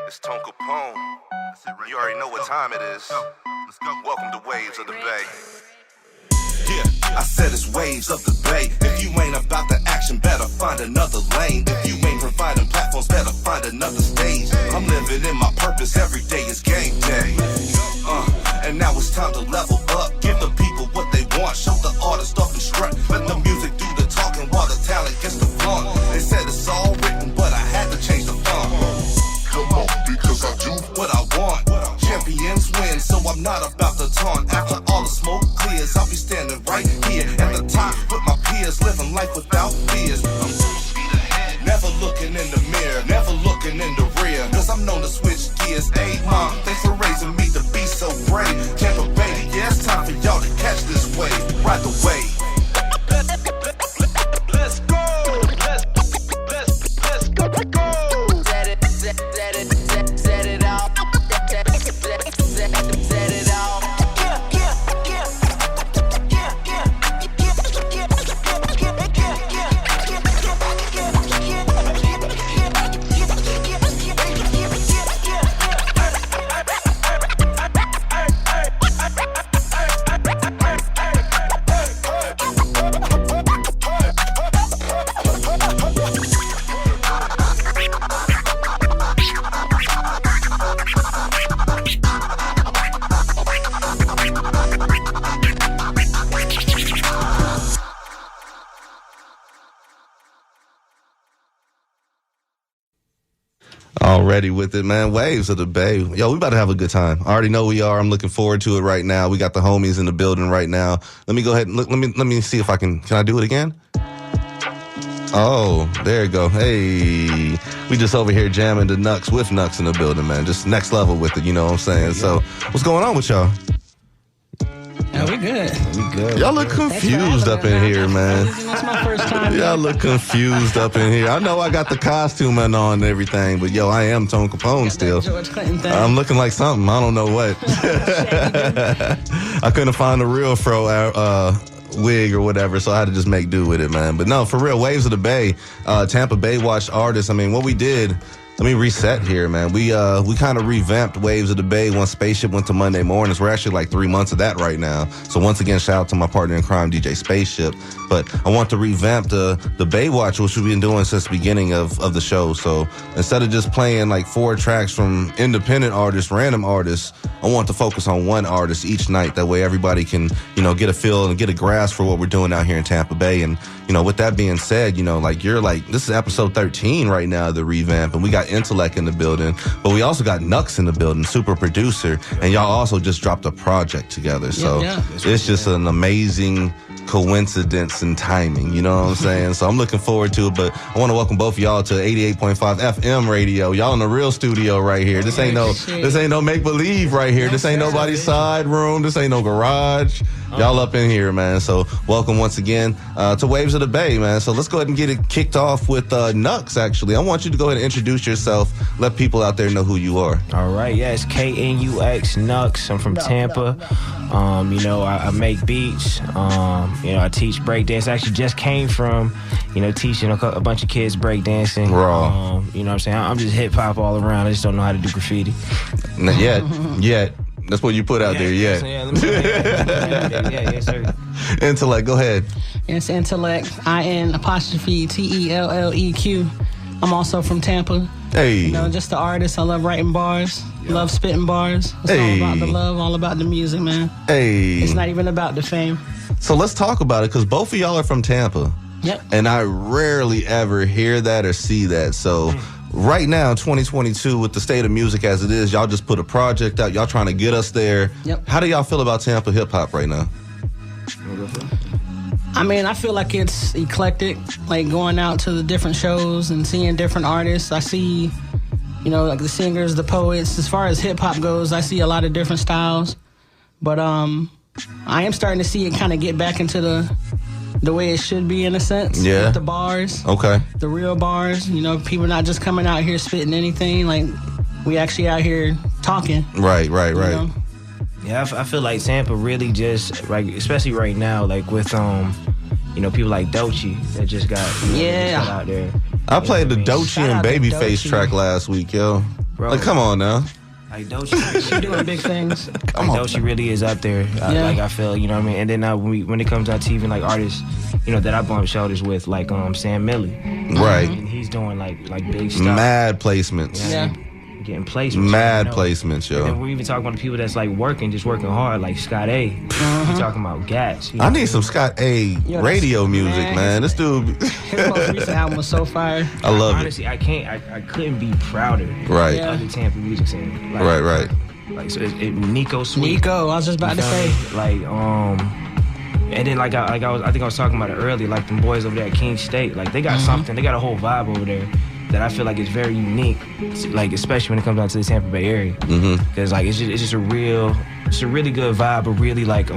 It's Tone Capone. You already know what time it is. Let's go. Welcome to Waves of the Bay. Yeah, I said it's Waves of the Bay. If you ain't about the action, better find another lane. If you ain't providing platforms, better find another stage. I'm living in my purpose, every day is game day. And now it's time to level up. Give the people what they want, show the artist off and strut. Let the music do the talking while the talent gets the flaunt. They said it's all written, but I had to change the font. Come on, because I do what I want. Champions win, so I'm not about to taunt. After all the smoke clears, I'll be standing right here at the top with my peers, living life without fears. I'm full speed ahead, never looking in the mirror, never looking in the rear, cause I'm known to switch gears. Hey mom, thanks for raising me to be so brave. Tampa Bay, yeah, it's time for y'all to catch this wave. Ride the wave. Let's go. Let's go. Set it off. Already with it, man. Waves of the Bay. Yo, we about to have a good time. I already know we are. I'm looking forward to it right now. We got the homies in the building right now. Let me go ahead and look. Let me see if I can I do it again? Oh, there you go. Hey, we just over here jamming the Knux with Knux in the building, man. Just next level with it, you know what I'm saying? So, what's going on with y'all? Yeah, we good. We good. Y'all look confused up in here, man. That's my first time. Y'all look confused up in here. I know I got the costume on and everything, but yo, I am Tone Capone still. George Clinton thing. I'm looking like something. I don't know what. I couldn't find a real fro wig or whatever, so I had to just make do with it, man. But no, for real, Waves of the Bay, Tampa BayWatch artists. I mean, what we did. Let me reset here, man. We kind of revamped Waves of the Bay once Spaceship went to Monday mornings. We're actually like 3 months of that right now. So once again, shout out to my partner in crime, DJ Spaceship. But I want to revamp the BayWatch, which we've been doing since the beginning of the show. So instead of just playing like 4 tracks from independent artists, random artists, I want to focus on one artist each night. That way everybody can, get a feel and get a grasp for what we're doing out here in Tampa Bay. And, with that being said, this is episode 13 right now, the revamp, and we got Intellect in the building, but we also got Knux in the building, super producer, and y'all also just dropped a project together. So it's just an amazing coincidence and timing, you know what I'm saying? So I'm looking forward to it, but I want to welcome both of y'all to 88.5 FM radio. Y'all in the real studio right here. This ain't no make-believe right here. This ain't nobody's side room. This ain't no garage. Y'all up in here, man. So welcome once again to Waves of the Bay, man. So let's go ahead and get it kicked off with Knux, actually. I want you to go ahead and introduce yourself. Let people out there know who you are. All right, yeah, it's Knux, Knux. I'm from Tampa. I make beats. I teach breakdance. I actually just came from, teaching a bunch of kids breakdancing. Raw. You know what I'm saying? I'm just hip-hop all around. I just don't know how to do graffiti. Yet. That's what you put out there, yeah. Yes, sir. Intellect, go ahead. It's Intellect, IN''TELLEQ. I'm also from Tampa. Hey. Just the artist. I love writing bars, love spitting bars. It's all about the love, all about the music, man. Hey. It's not even about the fame. So let's talk about it, because both of y'all are from Tampa. Yep. And I rarely ever hear that or see that. So right now, 2022, with the state of music as it is, y'all just put a project out. Y'all trying to get us there. Yep. How do y'all feel about Tampa hip-hop right now? I mean, I feel like it's eclectic, like going out to the different shows and seeing different artists. I see, like the singers, the poets. As far as hip-hop goes, I see a lot of different styles. But I am starting to see it kind of get back into the way it should be, in a sense. Yeah. With the bars. Okay. The real bars. People not just coming out here spitting anything. Like, we actually out here talking. Right. Yeah, I feel like Tampa really just, like, especially right now, like with people like Doechii that just got out there. I played the Doechii and Babyface track last week, yo. Bro. Like, come on now. Like Doechii, She doing big things. Come on. Doechii really is up there. Like I feel, you know what I mean. And then when it comes out to even like artists, you know, that I bump shoulders with, like Sam Millie, Right. and he's doing like big stuff. Mad placements. Yeah. Getting placements. Mad you know? placements, yo. And then we're even talking about the people that's like working hard, like Scott A. You talking about Gats. You know? I need some Scott A radio music, man. This dude. His most recent album was so fire. I love Honestly, I couldn't be prouder. Right. Yeah. Of the Tampa music scene. Like, Right. Like so, Nico Sweet. Nico, I was just about to say. Like and then I think I was talking about it earlier. Like them boys over there at King State, like they got something. They got a whole vibe over there that I feel like is very unique. Like especially when it comes down to the Tampa Bay area, because like it's just a really good vibe. But really like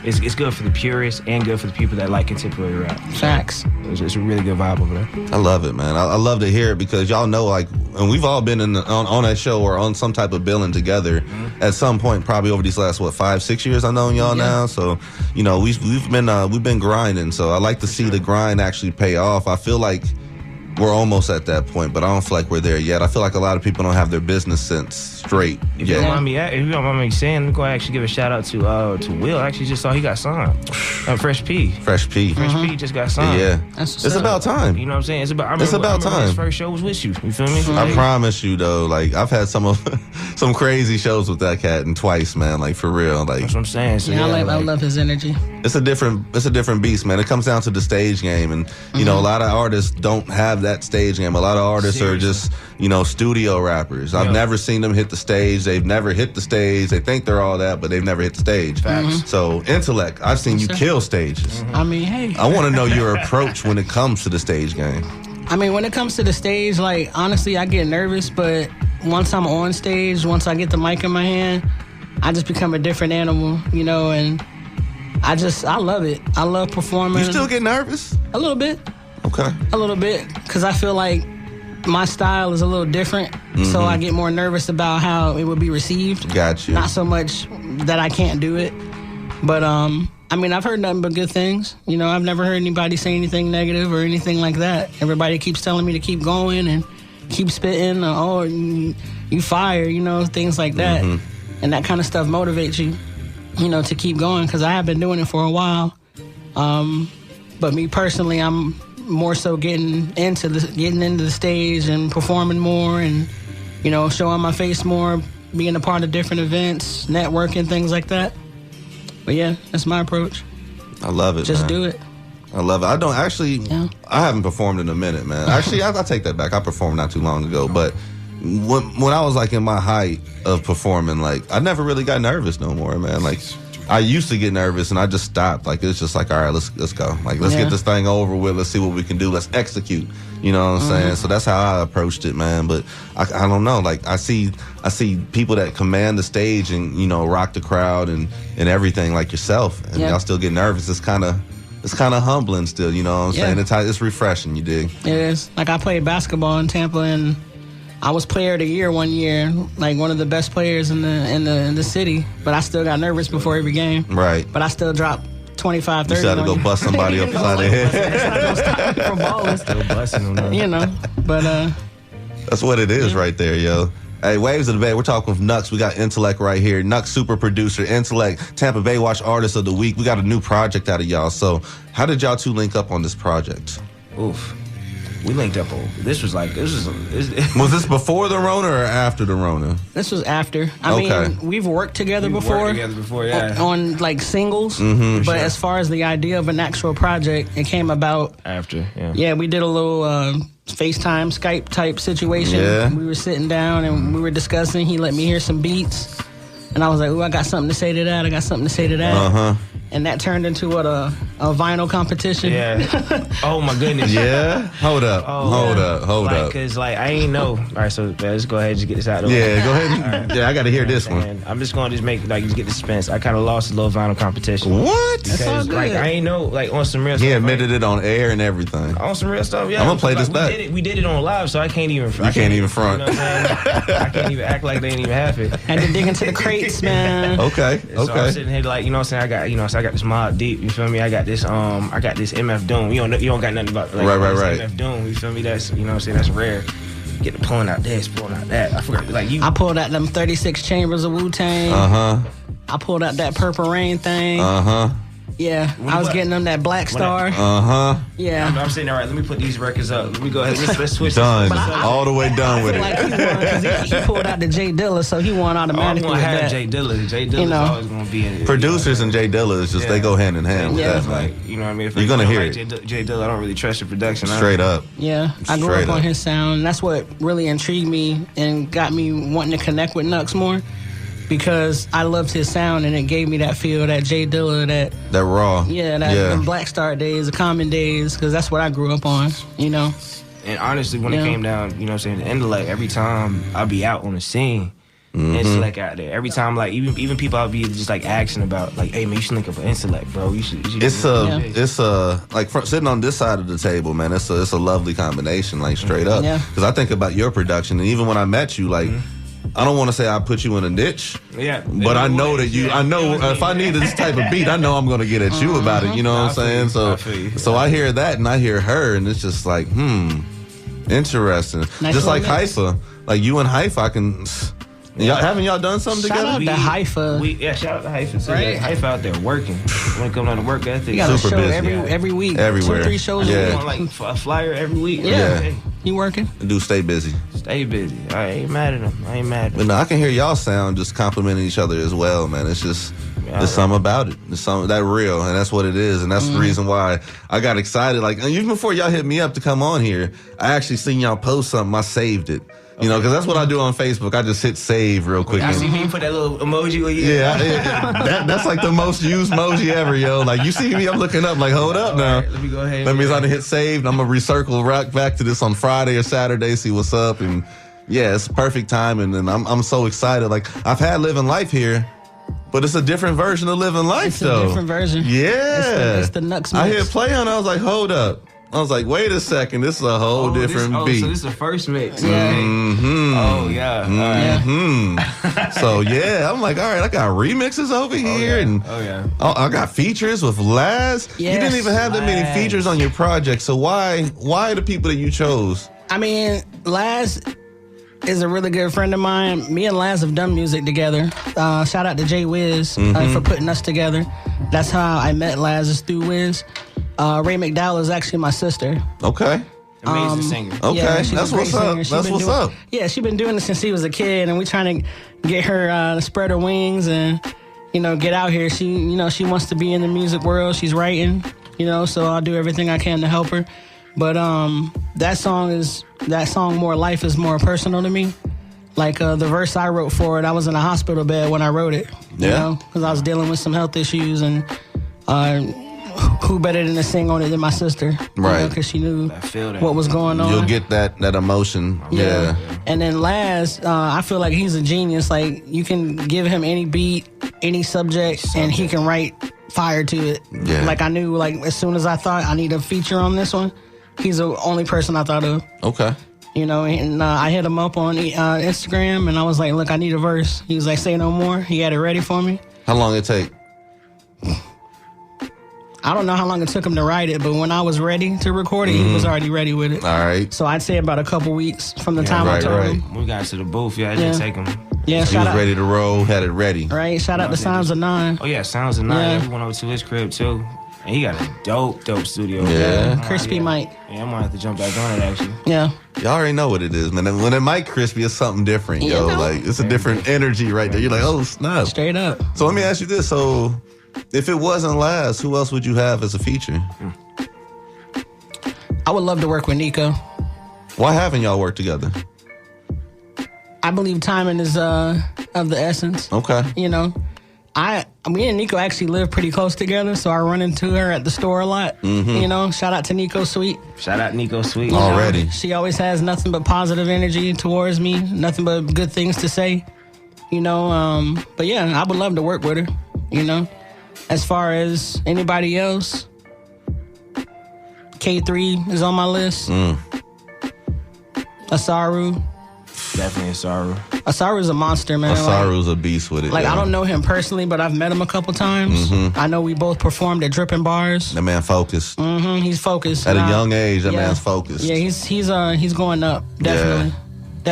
it's good for the purists and good for the people that like contemporary rap. Facts. It's a really good vibe over there. I love it, man. I love to hear it because y'all know, like, and we've all been on that show or on some type of billing together at some point, probably over these last 5-6 years. I know y'all now, so you know we've been grinding. So I like to see the grind actually pay off. I feel like we're almost at that point, but I don't feel like we're there yet. I feel like a lot of people don't have their business sense straight If yet. you don't mind me saying, let me go actually give a shout out to Will. I actually just saw he got signed. Fresh P. Fresh P. Fresh P just got signed. Yeah. That's It's about time. You know what I'm saying? I remember time. His first show was with you. You feel me? I promise you though, like I've had some crazy shows with that cat and twice, man. Like for real, like That's what I'm saying. So, Yeah, I love his energy. it's a different beast, man. It comes down to the stage game, and you know a lot of artists don't have that stage game. A lot of artists are just studio rappers. I've never seen them hit the stage. They've never hit the stage. They think they're all that, but they've never hit the stage. Facts. So intellect, I've seen you kill stages. I mean, hey. I want to know your approach when it comes to the stage game. I mean, when it comes to the stage, like, honestly, I get nervous, but once I'm on stage, once I get the mic in my hand, I just become a different animal, and I love it. I love performing. You still get nervous? A little bit. Okay. A little bit, because I feel like my style is a little different, so I get more nervous about how it would be received. Got you. Not so much that I can't do it, but I mean, I've heard nothing but good things. I've never heard anybody say anything negative or anything like that. Everybody keeps telling me to keep going and keep spitting. Oh, you fire, things like that. And that kind of stuff motivates you, to keep going, because I have been doing it for a while. But me personally, I'm more so getting into the stage and performing more and, showing my face more, being a part of different events, networking, things like that. But yeah, that's my approach. I love it, Just man. do it. I love it. I don't actually. Yeah. I haven't performed in a minute, man. Actually, I take that back. I performed not too long ago, but when I was like in my height of performing, like I never really got nervous no more, man. Like I used to get nervous and I just stopped. Like it's just like, all right, let's go. Like let's get this thing over with. Let's see what we can do. Let's execute. You know what I'm saying? So that's how I approached it, man. But I don't know. Like I see people that command the stage and rock the crowd and everything like yourself, and y'all still get nervous. It's kind of humbling still. You know what I'm saying? It's refreshing. You dig? It is. Like I played basketball in Tampa and I was player of the year one year, like one of the best players in the city. But I still got nervous before every game. Right. But I still dropped 25, 30. You had to go bust somebody upside the head. It's not gonna stop me from balling. Still busting them. But That's what it is right there, yo. Hey, Waves of the Bay, we're talking with Knux. We got Intellect right here. Knux, super producer. Intellect, Tampa BayWatch Artist of the Week. We got a new project out of y'all. So how did y'all two link up on this project? Oof. We linked up. Was this before the Rona or after the Rona? this was after. I mean, we've worked together before. On like singles. But as far as the idea of an actual project, it came about after. Yeah, we did a little FaceTime, Skype type situation. Yeah. We were sitting down and we were discussing. He let me hear some beats. And I was like, ooh, I got something to say to that. I got something to say to that. And that turned into a vinyl competition. Yeah. Oh my goodness. Yeah. Hold up. Hold up. Because I ain't know. All right, so let's go ahead and just get this out of the way. Yeah, go ahead. Yeah, I got to hear this one. I'm just going to just get the suspense. I kind of lost a little vinyl competition. What? That's all Because good. I ain't know on some real stuff. He admitted it on air and everything. On some real stuff, yeah. I'm gonna play this back. We did it on live, so I can't even. You can't even front. You know what I'm saying? I can't even act like they didn't even have it. Had to dig into the crates, man. Okay. So I'm sitting here like, what I'm saying? I got this Mob Deep. You feel me? I got this MF Doom. You don't got nothing about Right. MF Doom. You feel me? That's what I'm saying. That's rare. get to pulling out this, pulling out that. I forgot, like you. I pulled out them 36 chambers of Wu-Tang. I pulled out that Purple Rain thing. Yeah, I was getting them that Black Star. Yeah. I'm saying, all right, let me put these records up. Let me go ahead. Let's switch. Done. All the way done with it. Like he won because he pulled out the Jay Dilla, so he won automatically. I'm with gonna have that. Jay Dilla. Jay Dilla's always gonna be in it. Producers and Jay Dilla is just they go hand in hand with that. Like, you know what I mean? If you're gonna hear it. Jay Dilla, I don't really trust the production. Straight up. Yeah, I grew up on his sound. That's what really intrigued me and got me wanting to connect with Knux more. Because I loved his sound and it gave me that feel, that Jay Dilla, that raw. Yeah, them Black Star days, the Common days, because that's what I grew up on, you know. And honestly, when it came down, you know what I'm saying, the intellect, every time I'd be out on the scene, intellect out there. Every time, like, even people I'd be just like asking about, like, hey man, you should link up with intellect, bro. You should it's like sitting on this side of the table, man. It's a lovely combination, like straight up. Because I think about your production, and even when I met you, like. I don't want to say I put you in a niche, but I know that I know if I need this type of beat, I know I'm going to get at you about it. You know what I'm saying? So I hear that and I hear her, and it's just like, interesting. Nice, just like Haifa, like you and Haifa, I can. Haven't y'all done something together? Shout out to Haifa. Shout out to Haifa. So Haifa out there working. When it comes down to work ethic, you got a super show busy. every week. Everywhere. 2-3 shows a week. Like a flyer every week. Yeah. You working? Dude, stay busy. Stay busy. I ain't mad at him. But no, I can hear y'all sound just complimenting each other as well, man. It's just there's something about it. There's something that real, and that's what it is, and that's the reason why I got excited. Like even before y'all hit me up to come on here, I actually seen y'all post something. I saved it. You know, because that's what I do on Facebook. I just hit save real quick. I see me put that little emoji with you. That's like the most used emoji ever, yo. Like, you see me, I'm looking up, like, hold up now. Right, let me go ahead. That means I done hit save, and I'm going to recircle right back to this on Friday or Saturday, see what's up. And, yeah, it's perfect timing, and I'm so excited. Like, I've had Living Life here, but it's a different version of Living Life, though. It's a different version. Yeah. It's the Knux mix. I hit play on it, I was like, hold up. I was like, wait a second, this is a whole different beat. So this is the first mix. Yeah. Oh, yeah. So, yeah, I'm like, all right, I got remixes over here. And I got features with Laz. Yes, you didn't even have that many features on your project. So why the people that you chose? I mean, Laz is a really good friend of mine. Me and Laz have done music together. Shout out to Jay Wiz for putting us together. That's how I met Laz, is through Wiz. Ray McDowell is actually my sister. Okay. Amazing singer. Okay, Yeah, that's what's up. That's what's up. Yeah, she's been doing this since she was a kid, and we're trying to get her to spread her wings and, you know, get out here. She wants to be in the music world. She's writing, so I'll do everything I can to help her. But that song More Life is more personal to me. Like the verse I wrote for it, I was in a hospital bed when I wrote it. Because I was dealing with some health issues, and who better than to sing on it than my sister? Right. Because she knew what was going on. You'll get that emotion. Yeah. And then Laz, I feel like he's a genius. Like, you can give him any beat, any subject, and he can write fire to it. Yeah. Like, I knew, like, as soon as I thought I need a feature on this one, he's the only person I thought of. Okay. And I hit him up on Instagram, and I was like, look, I need a verse. He was like, say no more. He had it ready for me. How long it take? I don't know how long it took him to write it, but when I was ready to record it, he was already ready with it. All right. So I'd say about a couple weeks from the time I told him. We got to the booth. I didn't take him. Yeah, he was ready to roll, had it ready. Right. Shout out to Sounds of Nine. Oh, yeah, Sounds of Nine. We went over to his crib, too. And he got a dope studio. Yeah. Crispy mic. Yeah, I'm going to have to jump back on it, actually. Yeah. Y'all already know what it is, man. When it mic crispy, it's something different, yo. Like, it's a different energy right there. You're like, oh, snap. Straight up. So let me ask you this. So if it wasn't Laz, who else would you have as a feature? I would love to work with Nico. Why haven't y'all worked together? I believe timing is of the essence. Okay. Me and Nico actually live pretty close together, so I run into her at the store a lot. Shout out to Nico Sweet. Shout out Nico Sweet. Already. She always has nothing but positive energy towards me, nothing but good things to say. But yeah, I would love to work with her. As far as anybody else, K3 is on my list. Asaru. Definitely Asaru. Asaru's a monster, man. Asaru's a beast with it. Like, I don't know him personally, but I've met him a couple times. I know we both performed at Drippin' Bars. That man focused. He's focused. At a young age, that man's focused. Yeah, he's going up, definitely.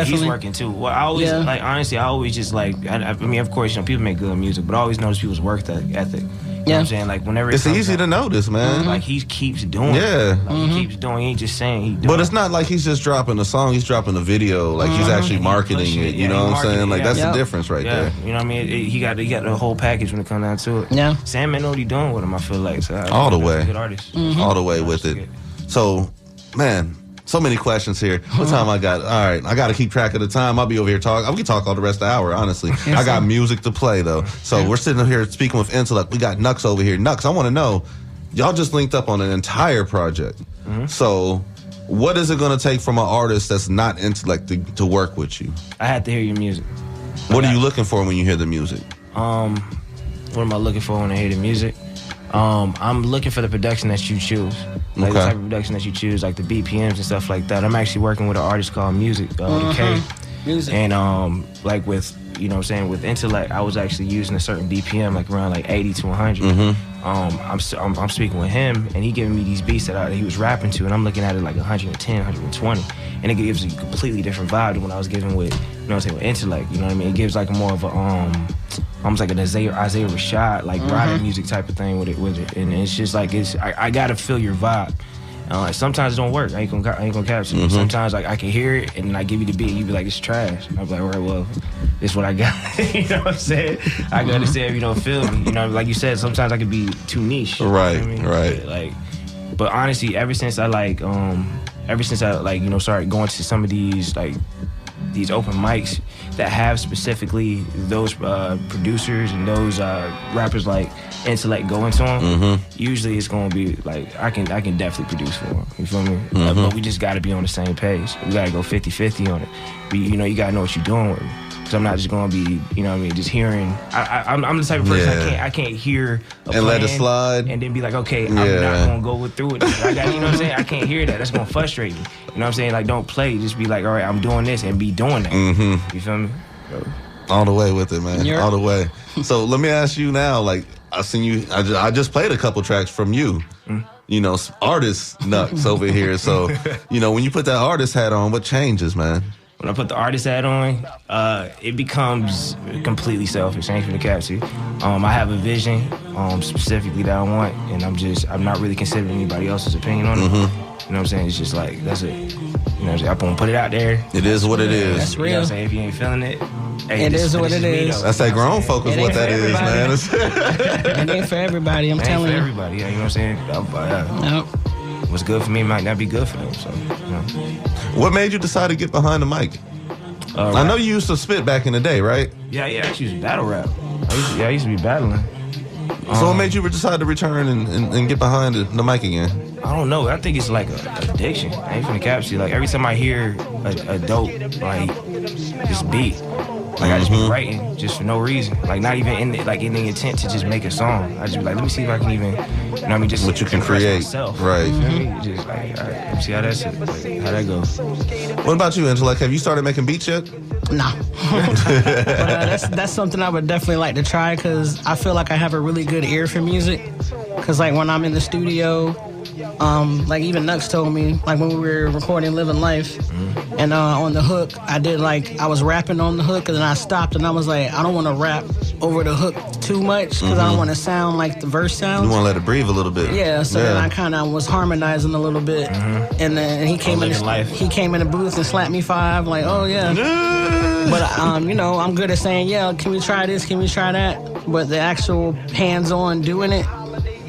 Definitely. He's working too. Well, I always like honestly, I always just like. I mean, of course, people make good music, but I always notice people's work ethic. You know what I'm saying? Like whenever it's easy to notice, man. Like he keeps doing. Yeah, like, he keeps doing. He ain't just saying he doing. But it's not like he's just dropping a song. He's dropping a video. Like he's actually marketing it. You know what I'm saying? Like that's the difference right there. You know what I mean? He got the whole package when it comes down to it. Yeah. Sam know what he doing with him. I feel like all the way. Good artist. All the way with it. So, man. So many questions here. What time I got? All right, I got to keep track of the time. I'll be over here talking. We can talk all the rest of the hour, honestly. I got music to play, though. So we're sitting here speaking with Intellect. We got Knux over here. Knux, I want to know, y'all just linked up on an entire project. So what is it going to take from an artist that's not Intellect to work with you? I had to hear your music. What are you looking for when you hear the music? What am I looking for when I hear the music? I'm looking for the production that you choose. Like the type of production that you choose, like the BPMs and stuff like that. I'm actually working with an artist called Music, the K. Music. And like with, you know what I'm saying, with Intellect, I was actually using a certain BPM, like around like 80 to 100. I'm speaking with him, and he giving me these beats that he was rapping to, and I'm looking at it like 110, 120. And it gives a completely different vibe than what I was giving with, you know what I'm saying, with Intellect. You know what I mean? It gives like more of a, almost like an Isaiah Rashad, like riding music type of thing with it. And it's just like, I gotta feel your vibe. Sometimes it don't work. I ain't gonna capture it. Sometimes like I can hear it and I give you the beat and you be like, it's trash. I'm like, all right, well, this is what I got. You know what I'm saying? I can understand if you don't feel me. You know, like you said, sometimes I can be too niche. Right, you know what I mean? right. But honestly, ever since I started going to some of these open mics that have specifically those producers and those rappers like Intellect going to them, usually it's gonna be like I can definitely produce for them. You feel me? But we just gotta be on the same page. We gotta go 50-50 on it. But you gotta know what you're doing with me. Because I'm not just gonna be, you know what I mean, just hearing. I'm the type of person I can't hear a plan let it slide and then be like, okay, I'm not gonna go through it. I got, you know what I'm saying? I can't hear that. That's gonna frustrate me. You know what I'm saying? Like, don't play. Just be like, all right, I'm doing this and be doing that. You feel me? All the way with it, man. All the way. So let me ask you now, like, I seen you. I just played a couple tracks from you. You know, artist Knux over here. So, you know, when you put that artist hat on, what changes, man? When I put the artist hat on, it becomes completely selfish. I ain't finna cap you. I have a vision specifically that I want, and I'm not really considering anybody else's opinion on it. You know what I'm saying? It's just like, that's it. You know what I'm saying? I'm gonna put it out there. It is what it is. That's real. You know what I'm saying? If you ain't feeling it, hey, it is what it is. That's that grown focus, what that is, man. It ain't for everybody, I'm telling you. It ain't for everybody, you know what I'm saying? What's good for me might not be good for them. So, you know. What made you decide to get behind the mic? I know you used to spit back in the day, right? Yeah, I actually used to battle rap. I used to be battling. So what made you decide to return and get behind the mic again? I don't know. I think it's like an addiction. I ain't finna capture you. Like every time I hear a dope, like this beat, like I just be writing just for no reason. Like not even in the intent to just make a song. I just be like, let me see if I can even, you know what I mean, just what you can create. Myself. Right. You feel me? Just like, all right, let me see how that goes. What about you, Intellect? Have you started making beats yet? No. But that's something I would definitely like to try because I feel like I have a really good ear for music. Because like when I'm in the studio, like even Knux told me, like when we were recording Living Life, and on the hook, I was rapping on the hook, and then I stopped, and I was like, I don't want to rap over the hook too much, because I don't want to sound like the verse sounds. You want to let it breathe a little bit. Yeah, so then I kind of was harmonizing a little bit, and then he came in the booth and slapped me 5, like, oh yeah. But you know, I'm good at saying, yeah, can we try this, can we try that? But the actual hands-on doing it,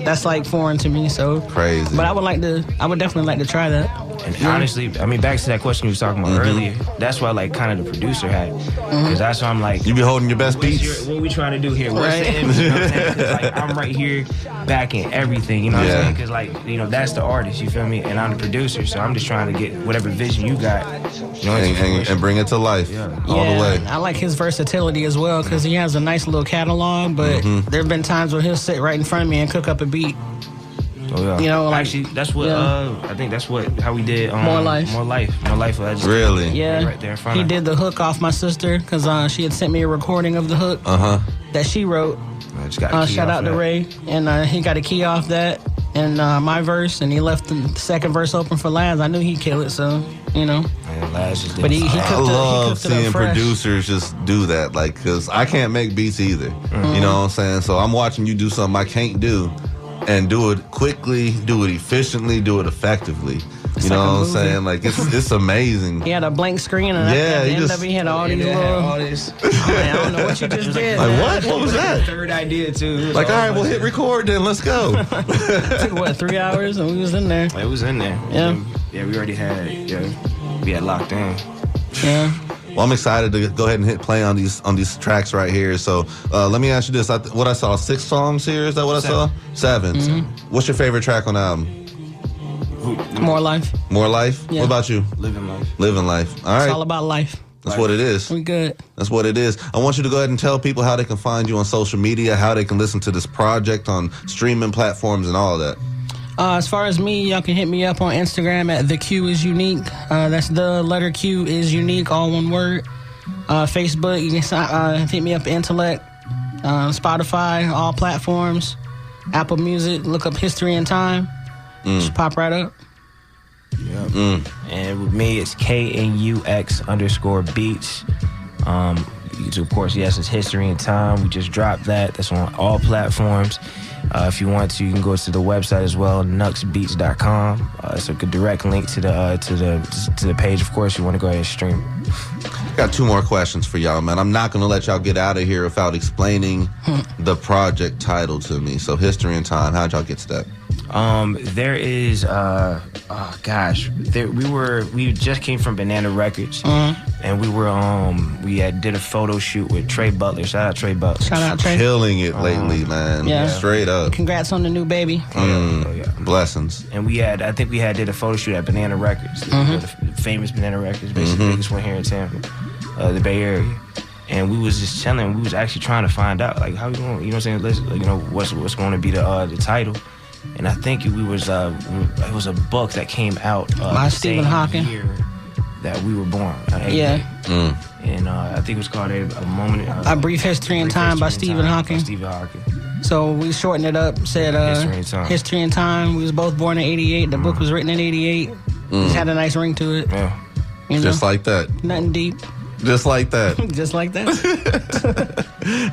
that's like foreign to me, so crazy. But I would definitely like to try that. And honestly, I mean, back to that question you was talking about earlier, that's why like kind of the producer hat, because that's why I'm like, you be holding your best beats. What we trying to do here? What's the image? You know what I'm saying? 'Cause, like, I'm right here backing everything. You know what I'm saying? Because like, you know, that's the artist. You feel me? And I'm the producer, so I'm just trying to get whatever vision you got, you know, and bring it to life all the way. I like his versatility as well because he has a nice little catalog. But there have been times where he'll sit right in front of me and cook up a beat. Oh yeah. You know, like, actually, that's what I think that's how we did More Life. Really? Yeah. Right there in front. He did the hook off my sister because she had sent me a recording of the hook that she wrote. I just got shout out to Ray, and he got a key off that. in my verse, and he left the second verse open for Laz. I knew he'd kill it, so you know. Man, Laz just did But he cooked I it, love he cooked it seeing up fresh. producers just do that, like, because I can't make beats either. You know what I'm saying? So I'm watching you do something I can't do, and do it quickly, do it efficiently, do it effectively. You know like a what I'm movie. saying? Like, it's amazing. He had a blank screen, and Yeah, at the he end just- of it, he had all these little. all this. I'm like, I don't know what you just did. Like, man. what? What was that? Third idea too. Like, all right, well, hit record then. Let's go. It took what 3 hours, and we was in there. It was in there. Yeah. Yeah, we already had. Yeah, we had locked in. Yeah. Well, I'm excited to go ahead and hit play on these tracks right here. So let me ask you this: what I saw, 6 songs here. Is that what I saw? 7. What's your favorite track on the album? More life. More Life. Yeah. What about you? Living life. Living Life. All It's right, all about life. that's what it is. We good. That's what it is. I want you to go ahead and tell people how they can find you on social media, how they can listen to this project on streaming platforms and all of that. As far as me, y'all can hit me up on Instagram at The Q is Unique. That's the letter Q is Unique, all one word. Facebook, you can hit me up Intellect. Spotify, all platforms. Apple Music, look up History and Time. Just pop right up. Yep. And with me, it's KNUX_beats. Of course, yes, it's History and Time. We just dropped that. That's on all platforms. If you want to, you can go to the website as well, knuxbeats.com. It's a good direct link to the page. Of course, you want to go ahead and stream. Got 2 more questions for y'all, man. I'm not going to let y'all get out of here without explaining the project title to me. So, History and Time, how'd y'all get to that? There is we just came from Banana Records, and we did a photo shoot with Trey Butler. Shout out Trey Butler. Shout out Trey. Killing it lately, man. Yeah. Straight up. Congrats on the new baby. Blessings. And I think we did a photo shoot at Banana Records, the famous Banana Records, basically the biggest one here in Tampa, the Bay Area. And we was just chilling. We was actually trying to find out, like, how we going, you know what I'm saying? What's going to be the title. And I think it was a book that came out By the Stephen same Hawking. year that we were born. Yeah. And I think it was called A Brief History and Time by Stephen Hawking. So we shortened it up, said History and Time. We was both born in 88. The book was written in 88. Just had a nice ring to it. Yeah. You know? Just like that. Nothing deep. Just like that. Just like that.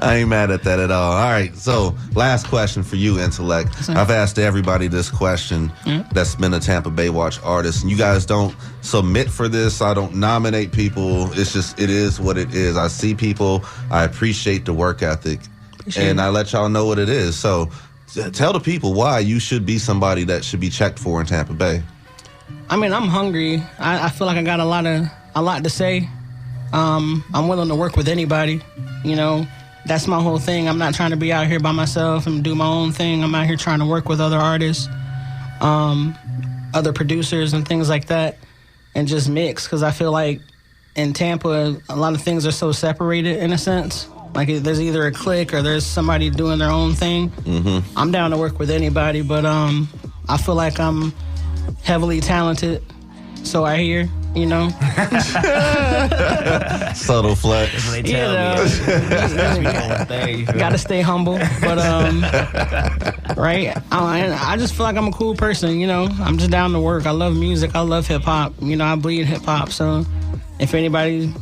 I ain't mad at that at all. All right, so last question for you, Intellect. I've asked everybody this question that's been a Tampa BayWatch artist. And you guys don't submit for this. I don't nominate people. It's just, it is what it is. I see people. I appreciate the work ethic. And I let y'all know what it is. So tell the people why you should be somebody that should be checked for in Tampa Bay. I mean, I'm hungry. I feel like I got a lot to say. I'm willing to work with anybody, you know. That's my whole thing. I'm not trying to be out here by myself and do my own thing. I'm out here trying to work with other artists, other producers and things like that, and just mix. Because I feel like in Tampa, a lot of things are so separated in a sense. Like there's either a clique or there's somebody doing their own thing. I'm down to work with anybody, but I feel like I'm heavily talented. So I hear. You know, subtle flex. That's what they tell me. Gotta stay humble, but right. I just feel like I'm a cool person. You know, I'm just down to work. I love music. I love hip hop. You know, I bleed hip hop. So if anybody,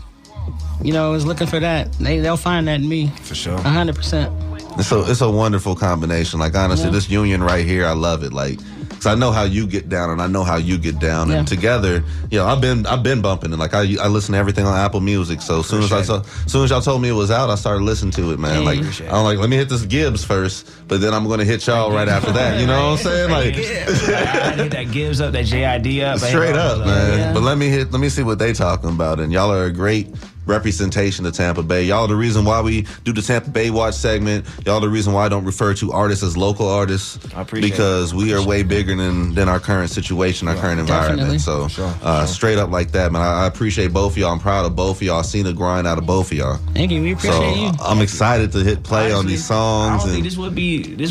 you know, is looking for that, they'll find that in me. For sure. 100%. It's a wonderful combination. Like, honestly, this union right here, I love it. Like, cause I know how you get down and I know how you get down, and together, you know, I've been bumping it. Like, I listen to everything on Apple Music. So as soon as y'all told me it was out, I started listening to it, man. Like, I'm like, let me hit this Gibbs first, but then I'm gonna hit y'all right after that. You know what I'm saying? Like, I hit that Gibbs up, that JID up, straight up, man. Yeah. But let me see what they talking about, and y'all are a great representation of Tampa Bay. Y'all the reason why we do the Tampa BayWatch segment. Y'all the reason why I don't refer to artists as local artists. I appreciate because we are way bigger than our current situation, our current environment. So straight up like that, man. I appreciate both of y'all. I'm proud of both of y'all. I've seen the grind out of both of y'all. Thank you. We appreciate you. I'm excited to hit play on these songs. I don't think this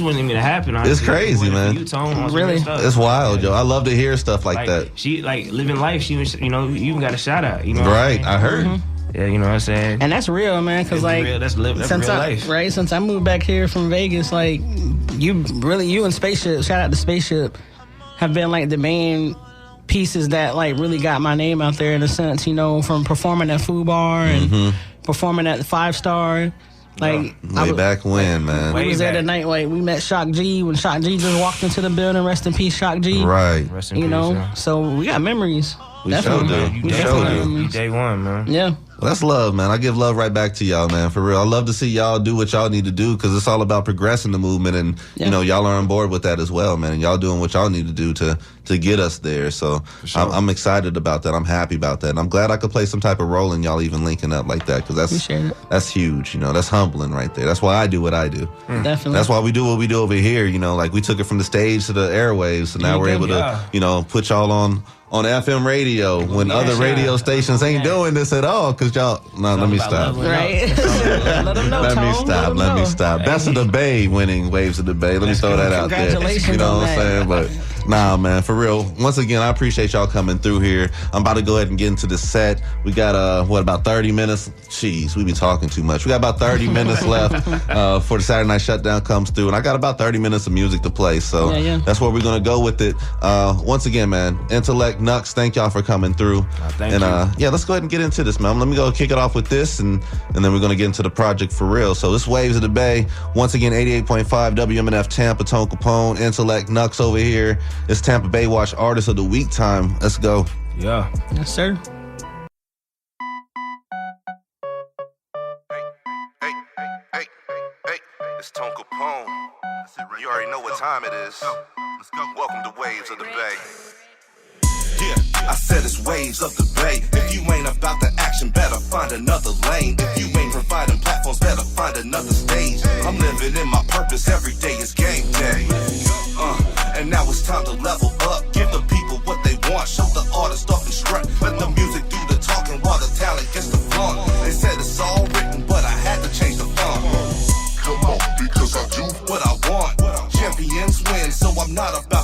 wouldn't even happen. Honestly. It's crazy, man. Really? It's wild, yo. I love to hear stuff like that. She like living life. She was, you know, you even got a shout out. You know, right? I heard. Yeah, you know what I'm saying? And that's real, man, because like that's real life. Right, since I moved back here from Vegas, like you and Spaceship, shout out to Spaceship, have been like the main pieces that like really got my name out there in a sense, you know, from performing at Food Bar and performing at the 5 Star. Like way back when, man. We was there the night like we met Shock G when Shock G just walked into the building. Rest in peace, Shock G. Right. Rest in You peace, know, yeah. so we got memories. We sure do. You We day sure one. do. You day one, man. Yeah. Well, that's love, man. I give love right back to y'all, man, for real. I love to see y'all do what y'all need to do because it's all about progressing the movement, and you know y'all are on board with that as well, man. And y'all doing what y'all need to do to get us there. So sure. I'm excited about that. I'm happy about that, and I'm glad I could play some type of role in y'all even linking up like that because that's huge. You know, that's humbling right there. That's why I do what I do. Definitely. That's why we do what we do over here. You know, like we took it from the stage to the airwaves, so now we're able to, you know, put y'all on FM radio when other radio stations ain't doing this at all because y'all. No, let me stop. Right. Let them know. Let me stop. Best of the Bay winning Waves of the Bay. Let me throw that out there. Congratulations. You know what I'm saying? But nah, man, for real. Once again, I appreciate y'all coming through here. I'm about to go ahead and get into the set. We got about 30 minutes? Jeez, we be talking too much. We got about 30 minutes left for the Saturday Night Shutdown comes through, and I got about 30 minutes of music to play. So that's where we're gonna go with it. Once again, man, Intellect, Knux, thank y'all for coming through. Thank you. Let's go ahead and get into this, man. Let me go kick it off with this, and then we're gonna get into the project for real. So this Waves of the Bay, once again, 88.5 WMNF Tampa, Tone Capone, Intellect, Knux over here. It's Tampa BayWatch Artist of the Week time. Let's go. Yeah. Yes, sir. Hey, it's Tone Capone. You already know what time it is. Let's go. Welcome to Waves of the Bay. Yeah, I said it's Waves of the Bay. If you ain't about the action, better find another lane. If you ain't providing platforms, better find another stage. I'm living in my purpose, every day is game day. And now it's time to level up. Give the people what they want, show the artist off and strut. Let the music do the talking while the talent gets the fun. They said it's all written, but I had to change the fun. Come on, because I do what I want. Champions win, so I'm not about